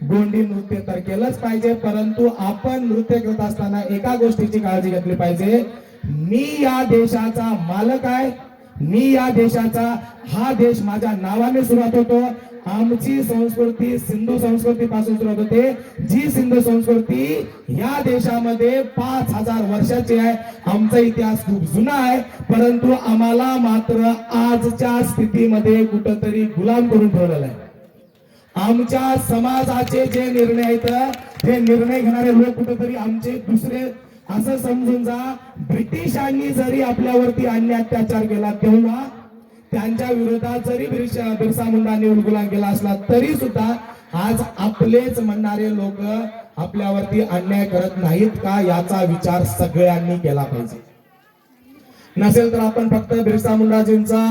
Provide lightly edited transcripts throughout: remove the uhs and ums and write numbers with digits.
गोंडी नृत्य तर केलंच पाहिजे, परंतु आपण नृत्य करत असताना एका गोष्टीची काळजी घेतली पाहिजे, मी या देशाचा मालक आहे, मी या देशाचा, हा देश माझ्या नावाने सुरुवात होतो. आमची संस्कृती सिंधू संस्कृती पासून सुरुवात होते, जी सिंधू संस्कृती या देशामध्ये 5000 वर्षाची आहे. आमचा इतिहास खूप जुना आहे, परंतु आम्हाला मात्र आजच्या स्थितीमध्ये कुठंतरी गुलाम करून ठेवलेला आहे. आमच्या समाजाचे जे निर्णय आहेत, ते निर्णय घेणारे लोक कुठेतरी आमचे दुसरे, असं समजून जा, ब्रिटिशांनी जरी आपल्यावरती अन्याय अत्याचार केला तेव्हा त्यांच्या विरोधात जरी बिरसा मुंडांनी उलगुलाम केला असला तरी सुद्धा आज आपलेच म्हणणारे लोक आपल्यावरती अन्याय करत नाहीत का, याचा विचार सगळ्यांनी केला पाहिजे. नसेल तर आपण फक्त बिरसा मुंडाजींचा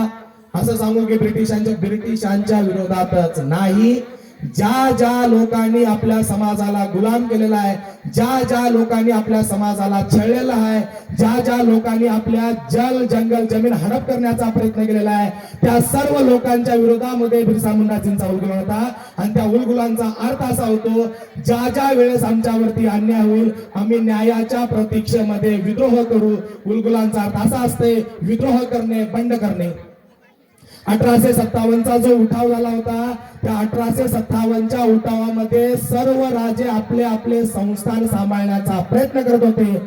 असं सांगू की ब्रिटिशांच्या विरोधातच नाही, ज्या ज्या लोकांनी आपल्या समाजाला गुलाम केलेला आहे, ज्या लोकांनी आपल्या समाजाला छळलेला आहे, ज्या लोकांनी आपल्या जल जंगल जमीन हडप करण्याचा प्रयत्न केलेला आहे, त्या सर्व लोकांच्या विरोधामध्ये बिरसा मुंडाजींचा उलगुलाम होता. आणि त्या उलगुलामचा अर्थ असा होतो, ज्या वेळेस आमच्यावरती अन्याय होईल आम्ही न्यायाच्या प्रतीक्षेमध्ये विद्रोह करू. उलगुलामचा अर्थ असा असते, विद्रोह करणे, बंड करणे. 1857चा जो उठाव झाला होता, त्या 1857च्या उठावामध्ये सर्व राजे आपले आपले संस्थान सांभाळण्याचा प्रयत्न करत होते.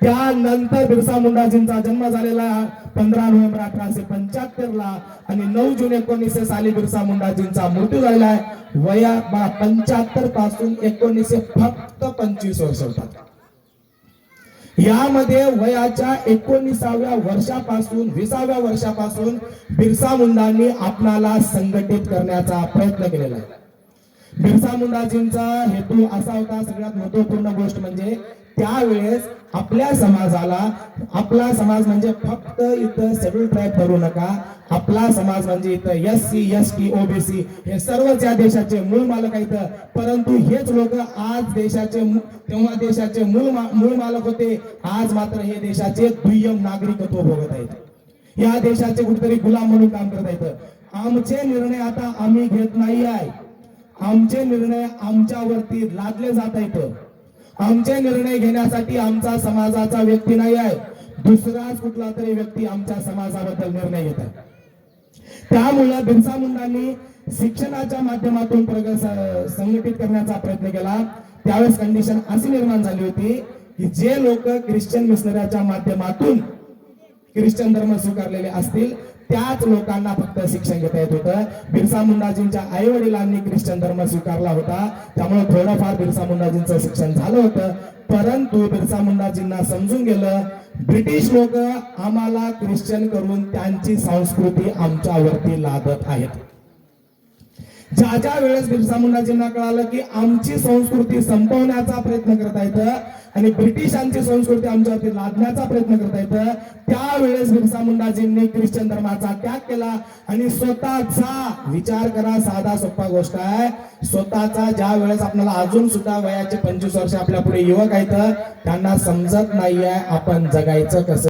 त्यानंतर बिरसा मुंडाजींचा जन्म झालेला 15 नोव्हेंबर 1875 आणि 9 जून 1900 साली बिरसा मुंडाजींचा मृत्यू झालेला आहे. वया 75 पासून 1900 फक्त 25 वर्ष होतात. यामध्ये वयाच्या 19व्या वर्षापासून 20व्या वर्षापासून बिरसा मुंडांनी आपणाला संघटित करण्याचा प्रयत्न केलेला आहे. बिरसा मुंडाजींचा हेतू असा होता, सगळ्यात महत्वपूर्ण गोष्ट म्हणजे त्यावेळेस आपल्या समाजाला, आपला समाज म्हणजे फक्त इथं शेड्यूल ट्राईब धरू नका, आपला समाज म्हणजे इथं SC ST OBC हे सर्वच या देशाचे मूळ मालक आहेत. परंतु हेच लोक आज देशाचे, तेव्हा देशाचे मूळ मालक होते, आज मात्र हे देशाचे दुय्यम नागरिकत्व भोगत आहेत, या देशाचे कुठेतरी गुलाम म्हणून काम करत आहेत. आमचे निर्णय आता आम्ही घेत नाही आहे, आमचे निर्णय आमच्यावरती लादले जात आहेत. आमचे निर्णय घेण्यासाठी आमचा समाजाचा व्यक्ती नाही आहे, दुसराच कुठला तरी व्यक्ती आमच्या समाजाबद्दल निर्णय घेत आहे. त्यामुळे बिरसा मुंडांनी शिक्षणाच्या माध्यमातून संघटित करण्याचा प्रयत्न केला. त्यावेळेस कंडिशन अशी निर्माण झाली होती की जे लोक ख्रिश्चन मिशनरीच्या माध्यमातून ख्रिश्चन धर्म स्वीकारलेले असतील त्याच लोकांना फक्त शिक्षण घेता येत होतं. बिरसा मुंडाजींच्या आई वडिलांनी ख्रिश्चन धर्म स्वीकारला होता, त्यामुळे थोडंफार बिरसा मुंडाजींचं शिक्षण झालं होतं. परंतु बिरसा मुंडाजींना समजून गेलं, ब्रिटिश लोक आम्हाला ख्रिश्चन करून त्यांची संस्कृती आमच्यावरती लादत आहेत. ज्या वेळेस बिरसा मुंडाजींना कळालं की आमची संस्कृती संपवण्याचा प्रयत्न करता येतं आणि ब्रिटिशांची संस्कृती आमच्यावरती लादण्याचा प्रयत्न करता येतं, त्यावेळेस बिरसा मुंडाजींनी ख्रिश्चन धर्माचा त्याग केला आणि स्वतःचा विचार करा. साधा सोपा गोष्ट आहे, स्वतःचा. ज्या वेळेस आपल्याला अजून सुद्धा वयाचे 25 वर्ष आपल्या पुढे युवक आहेत, त्यांना समजत नाहीये आपण जगायचं कसं.